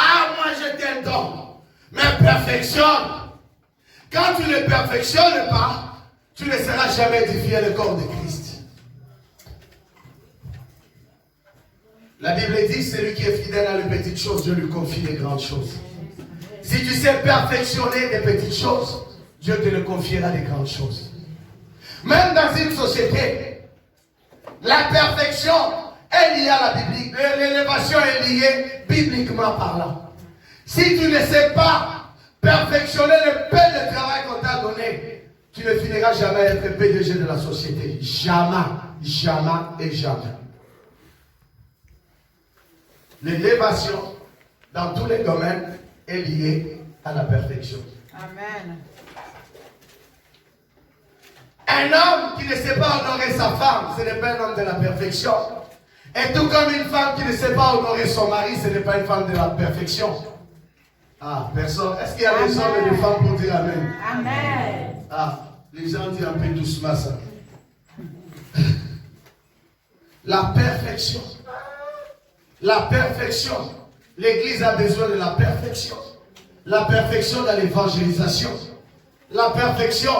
Ah, moi j'ai tel don. Mais perfectionne. Quand tu ne perfectionnes pas, tu ne seras jamais édifié le corps de Christ. La Bible dit, celui qui est fidèle à les petites choses, Dieu lui confie les grandes choses. Si tu sais perfectionner des petites choses, Dieu te le confiera des grandes choses. Même dans une société, la perfection est liée à la Bible. L'élévation est liée bibliquement parlant. Si tu ne sais pas perfectionner le peu de travail qu'on t'a donné, tu ne finiras jamais à être PDG de la société. Jamais, jamais et jamais. L'élévation dans tous les domaines est liée à la perfection. Amen. Un homme qui ne sait pas honorer sa femme, ce n'est pas un homme de la perfection. Et tout comme une femme qui ne sait pas honorer son mari, ce n'est pas une femme de la perfection. Ah, personne. Est-ce qu'il y a des hommes et des femmes pour dire Amen? Amen. Ah, les gens disent un peu doucement ça. La perfection. La perfection. L'Église a besoin de la perfection. La perfection dans l'évangélisation. La perfection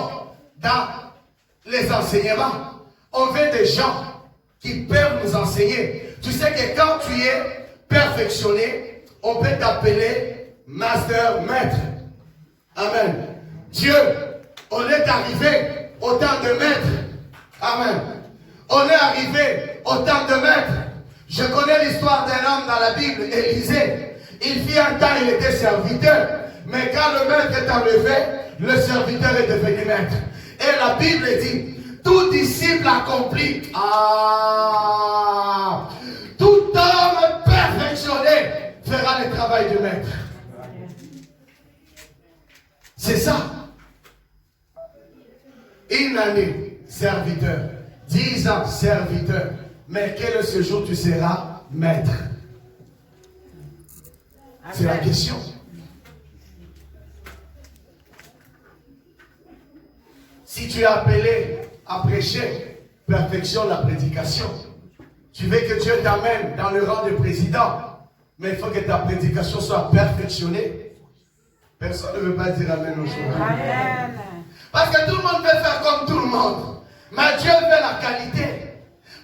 dans les enseignements. On veut des gens qui peuvent nous enseigner. Tu sais que quand tu es perfectionné, on peut t'appeler master, maître. Amen. Dieu, on est arrivé au temps de maître. Amen. On est arrivé au temps de maître. Je connais l'histoire d'un homme dans la Bible, Élisée. Il fit un temps, il était serviteur. Mais quand le maître est enlevé, le serviteur est devenu maître. Et la Bible dit, tout disciple accompli, tout homme perfectionné fera le travail du maître. C'est ça. Une année, serviteur. 10 ans, serviteur. Mais quel est ce jour tu seras maître? C'est la question. Si tu es appelé à prêcher, perfectionne la prédication. Tu veux que Dieu t'amène dans le rang de président, mais il faut que ta prédication soit perfectionnée. Personne ne veut pas dire Amen aujourd'hui. Amen. Parce que tout le monde veut faire comme tout le monde. Mais Dieu veut la qualité.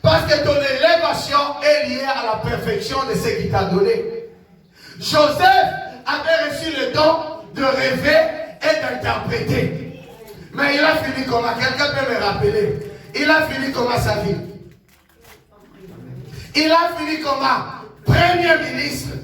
Parce que ton élévation est liée à la perfection de ce qu'il t'a donné. Joseph avait reçu le don de rêver et d'interpréter. Mais il a fini comment? Quelqu'un peut me rappeler? Il a fini comment sa vie? Il a fini comment? Premier ministre.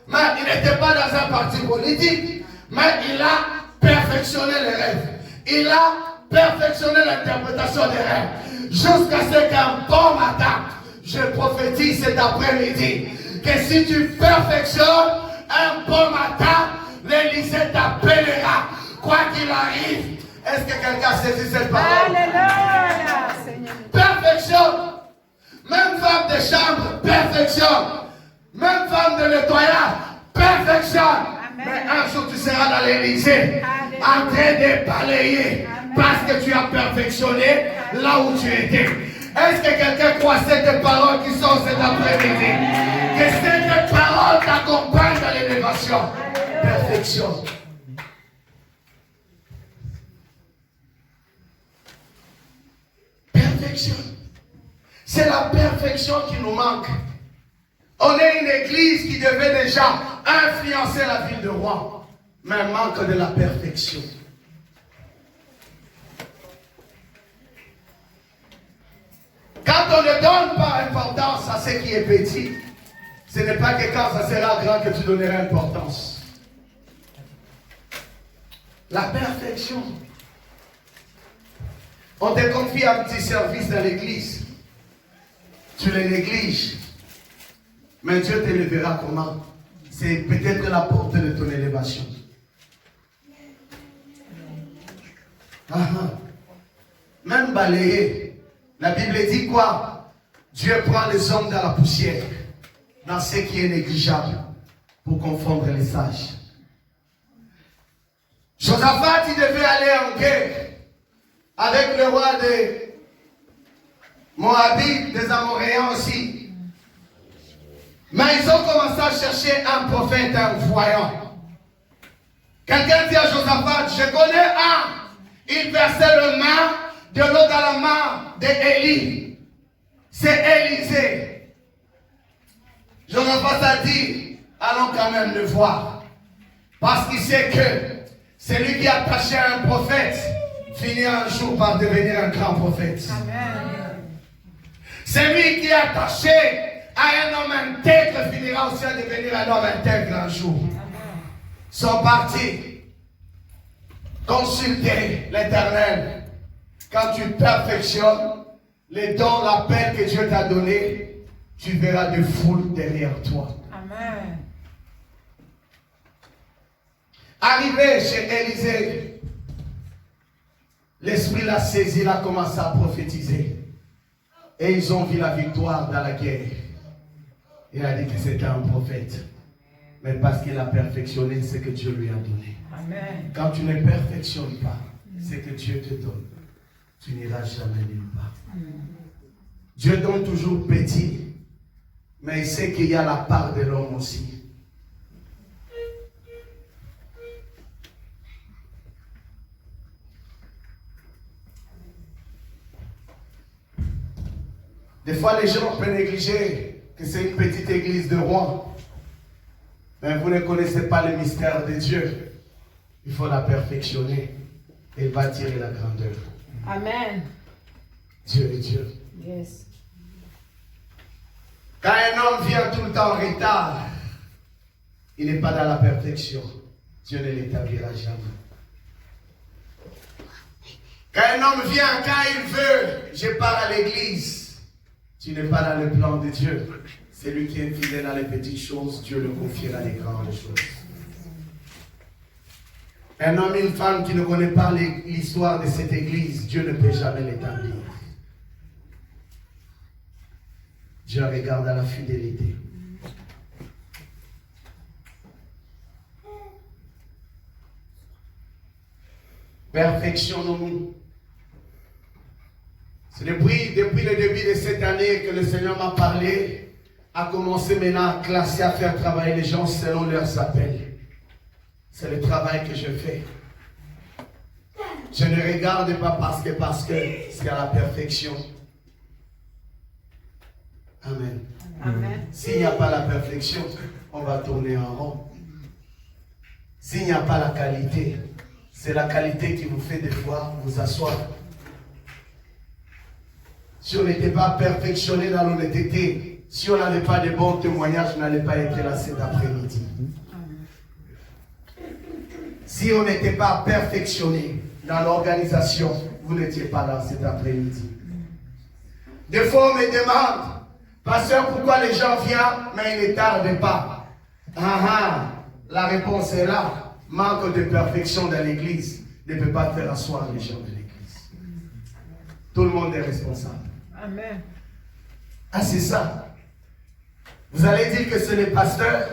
Mais il n'était pas dans un parti politique. Mais il a perfectionné les rêves. Il a perfectionné l'interprétation des rêves. Jusqu'à ce qu'un bon matin, je prophétise cet après-midi, que si tu perfectionnes un bon matin, l'Élysée t'appellera. Quoi qu'il arrive. Est-ce que quelqu'un saisit cette parole? Alléluia, Seigneur. Perfection. Même femme de chambre, perfection. Même femme de nettoyage, perfection. Amen. Mais un jour tu seras dans l'Élysée, en train de balayer, parce que tu as perfectionné là où tu étais. Est-ce que quelqu'un croit cette parole qui sont cet après-midi? Que cette parole t'accompagne dans l'élévation. Perfection. Perfection. C'est la perfection qui nous manque. On est une église qui devait déjà influencer la ville de Rouen, mais manque de la perfection. Quand on ne donne pas importance à ce qui est petit, ce n'est pas que quand ça sera grand que tu donneras importance. La perfection. On te confie un petit service dans l'église. Tu le négliges. Mais Dieu te le verra comment? C'est peut-être la porte de ton élévation. Même balayer. La Bible dit quoi? Dieu prend les hommes dans la poussière, dans ce qui est négligeable, pour confondre les sages. Josaphat, il devait aller en guerre avec le roi des Moabites, des Amoréens aussi. Mais ils ont commencé à chercher un prophète, un voyant. Quelqu'un dit à Josaphat, je connais un. Il versait le main de l'eau dans la main d'Élie. C'est Élisée. Josaphat a dit, allons quand même le voir. Parce qu'il sait que celui qui est attaché à un prophète finit un jour par devenir un grand prophète. Amen. Celui qui est attaché à un homme intègre finira aussi à devenir un homme intègre un jour. Sont partis consulter l'Éternel. Quand tu perfectionnes les dons, l'appel que Dieu t'a donné, tu verras des foules derrière toi. Amen. Arrivé chez Élisée, l'Esprit l'a saisi, il a commencé à prophétiser. Et ils ont vu la victoire dans la guerre. Il a dit que c'était un prophète. Mais parce qu'il a perfectionné ce que Dieu lui a donné. Amen. Quand tu ne perfectionnes pas ce que Dieu te donne, tu n'iras jamais nulle part. Dieu donne toujours petit, mais il sait qu'il y a la part de l'homme aussi. Des fois, les gens peuvent négliger que c'est une petite église de Rouen. Mais vous ne connaissez pas le mystère de Dieu. Il faut la perfectionner. Et va tirer la grandeur. Amen. Dieu est Dieu. Yes. Quand un homme vient tout le temps en retard, il n'est pas dans la perfection. Dieu ne l'établira jamais. Quand un homme vient quand il veut, je pars à l'église. Tu n'es pas dans le plan de Dieu. Celui qui est fidèle dans les petites choses, Dieu le confiera les grandes choses. Un homme et une femme qui ne connaît pas l'histoire de cette église, Dieu ne peut jamais l'établir. Dieu regarde à la fidélité. Perfectionnons-nous. C'est depuis le début de cette année que le Seigneur m'a parlé, a commencé maintenant à classer, à faire travailler les gens selon leurs appels. C'est le travail que je fais. Je ne regarde pas parce que c'est à la perfection. Amen. Amen. S'il n'y a pas la perfection, on va tourner en rond. S'il n'y a pas la qualité, c'est la qualité qui vous fait des fois vous asseoir. Si on n'était pas perfectionné dans l'honnêteté, si on n'avait pas de bons témoignages, on n'allait pas être là cet après-midi. Si on n'était pas perfectionné dans l'organisation, vous n'étiez pas là cet après-midi. Des fois, on me demande, pasteur, pourquoi les gens viennent, mais ils ne tardent pas. La réponse est là. Manque de perfection dans l'église ne peut pas faire asseoir les gens de l'église. Tout le monde est responsable. Amen. Ah, c'est ça. Vous allez dire que c'est les pasteurs.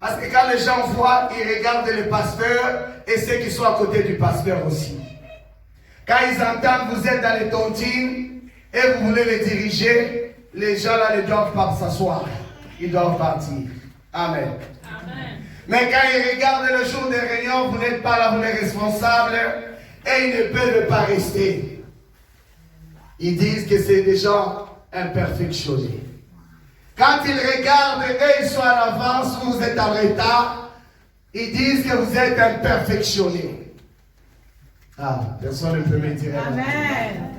Parce que quand les gens voient, ils regardent les pasteurs et ceux qui sont à côté du pasteur aussi. Quand ils entendent vous êtes dans les tontines et vous voulez les diriger, les gens là ne doivent pas s'asseoir. Ils doivent partir. Amen. Amen. Mais quand ils regardent le jour des réunions, vous n'êtes pas là, vous êtes responsable et ils ne peuvent pas rester. Ils disent que c'est des gens imperfectionnés. Quand ils regardent et ils sont à l'avance, vous êtes en retard, ils disent que vous êtes imperfectionnés. Ah, personne ne peut me dire. Amen.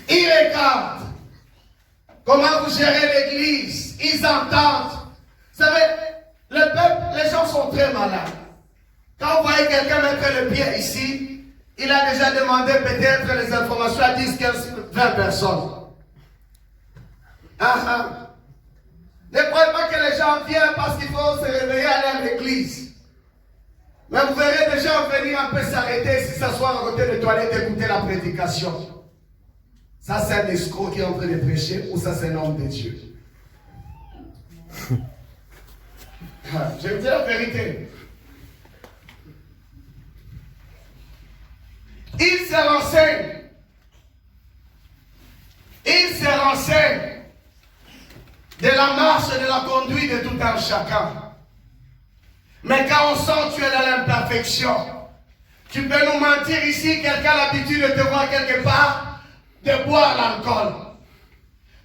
Ils regardent comment vous gérez l'église. Ils entendent. Vous savez, le peuple, les gens sont très malades. Quand vous voyez quelqu'un mettre le pied ici, il a déjà demandé peut-être les informations à 10, 15, 20 personnes. Ne croyez pas que les gens viennent parce qu'il faut se réveiller à l'église. Mais vous verrez des gens venir un peu s'arrêter, s'asseoir à côté des toilettes et écouter la prédication. Ça, c'est un escroc qui est en train de prêcher ou ça, c'est un homme de Dieu. Je vous dis la vérité. Il se renseigne. Il se renseigne. de la marche et de la conduite de tout un chacun. Mais quand on sent que tu es dans l'imperfection, tu peux nous mentir ici, quelqu'un a l'habitude de te voir quelque part, de boire l'alcool.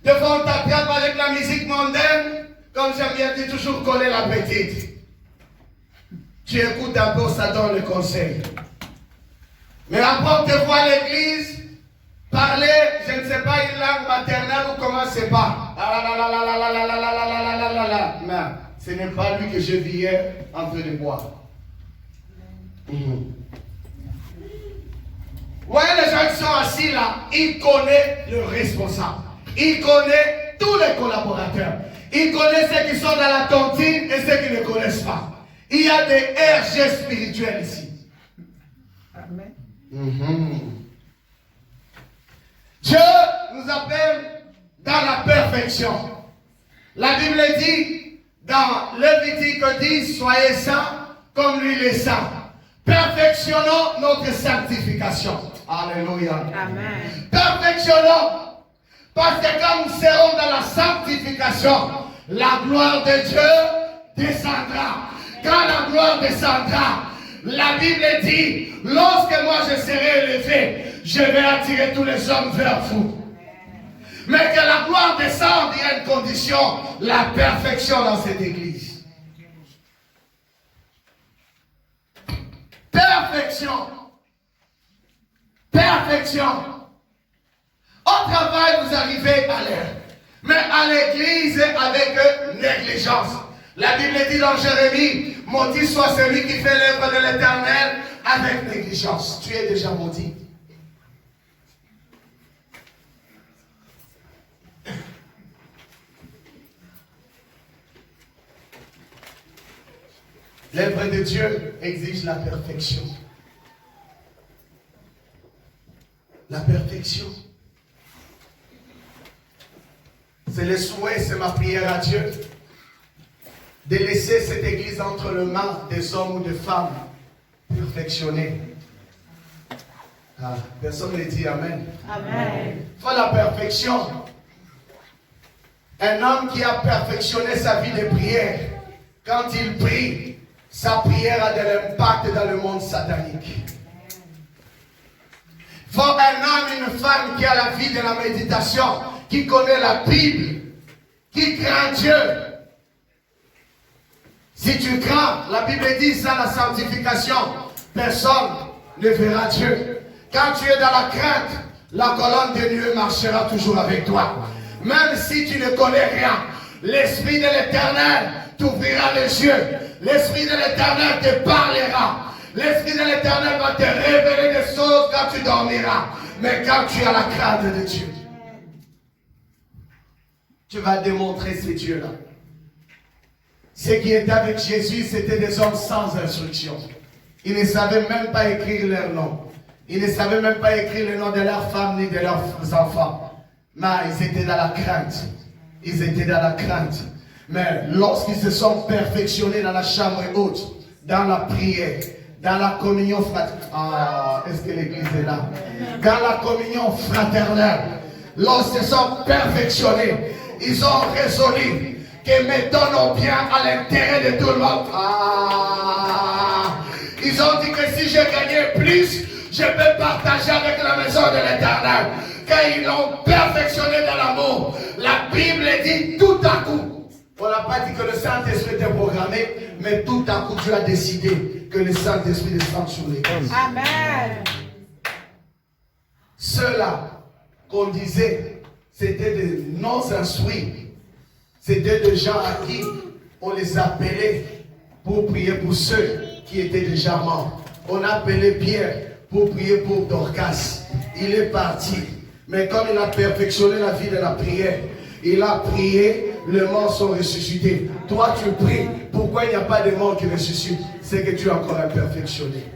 Devant ta table avec la musique mondaine, comme j'aime bien dire, toujours coller la petite. Tu écoutes un peu, ça donne le conseil. Mais après on te voit à l'église, parler, je ne sais pas, une langue maternelle ou comment c'est pas. Mais ce n'est pas lui que je vis hier en train de boire. Vous voyez les gens qui sont assis là, ils connaissent le responsable. Ils connaissent tous les collaborateurs. Ils connaissent ceux qui sont dans la tontine et ceux qui ne connaissent pas. Il y a des RG spirituels ici. Amen. Dieu nous appelle dans la perfection. La Bible dit dans Lévitique 10, soyez saints comme lui est saint. Perfectionnons notre sanctification. Alléluia. Amen. Perfectionnons. Parce que quand nous serons dans la sanctification, la gloire de Dieu descendra. Quand la gloire descendra, la Bible dit, lorsque moi je serai élevé, je vais attirer tous les hommes vers vous. Mais que la gloire descende, il y a une condition, la perfection dans cette église. Perfection. Perfection. Au travail, vous arrivez à l'heure. Mais à l'église, avec négligence. La Bible dit dans Jérémie, maudit soit celui qui fait l'œuvre de l'Éternel avec négligence. Tu es déjà maudit. L'œuvre de Dieu exige la perfection. La perfection. C'est le souhait, c'est ma prière à Dieu, de laisser cette église entre les mains des hommes ou des femmes perfectionnés. Ah, personne ne dit Amen. Amen. Il faut la perfection. Un homme qui a perfectionné sa vie de prière, quand il prie, sa prière a de l'impact dans le monde satanique. Il faut un homme, une femme qui a la vie de la méditation, qui connaît la Bible, qui craint Dieu. Si tu crains, la Bible dit ça, la sanctification, personne ne verra Dieu. Quand tu es dans la crainte, la colonne de Dieu marchera toujours avec toi. Même si tu ne connais rien, l'Esprit de l'Éternel t'ouvrira les yeux. L'Esprit de l'Éternel te parlera. L'Esprit de l'Éternel va te révéler des choses quand tu dormiras. Mais quand tu as la crainte de Dieu, tu vas démontrer ce Dieu-là. Ceux qui étaient avec Jésus, c'était des hommes sans instruction. Ils ne savaient même pas écrire leur nom. Ils ne savaient même pas écrire le nom de leurs femmes ni de leurs enfants. Mais ils étaient dans la crainte. Ils étaient dans la crainte. Mais lorsqu'ils se sont perfectionnés dans la chambre haute, dans la prière, dans la communion fraternelle. Ah, est-ce que l'église est là? Dans la communion fraternelle, lorsqu'ils sont perfectionnés, ils ont résolu que me donnons bien à l'intérêt de tout le monde. Ah, ils ont dit que si je gagnais plus, je peux partager avec la maison de l'Éternel. Quand ils l'ont perfectionné dans l'amour, la Bible dit tout à coup. On n'a pas dit que le Saint-Esprit était programmé, mais tout à coup Dieu a décidé que le Saint-Esprit descende sur l'église. Amen. Ceux-là qu'on disait, c'était des non-instruits. C'était des gens à qui on les appelait pour prier pour ceux qui étaient déjà morts. On appelait Pierre pour prier pour Dorcas. Il est parti. Mais comme il a perfectionné la vie de la prière, il a prié, les morts sont ressuscités. Toi, tu pries. Pourquoi il n'y a pas de morts qui ressuscitent? C'est que tu es encore imperfectionné.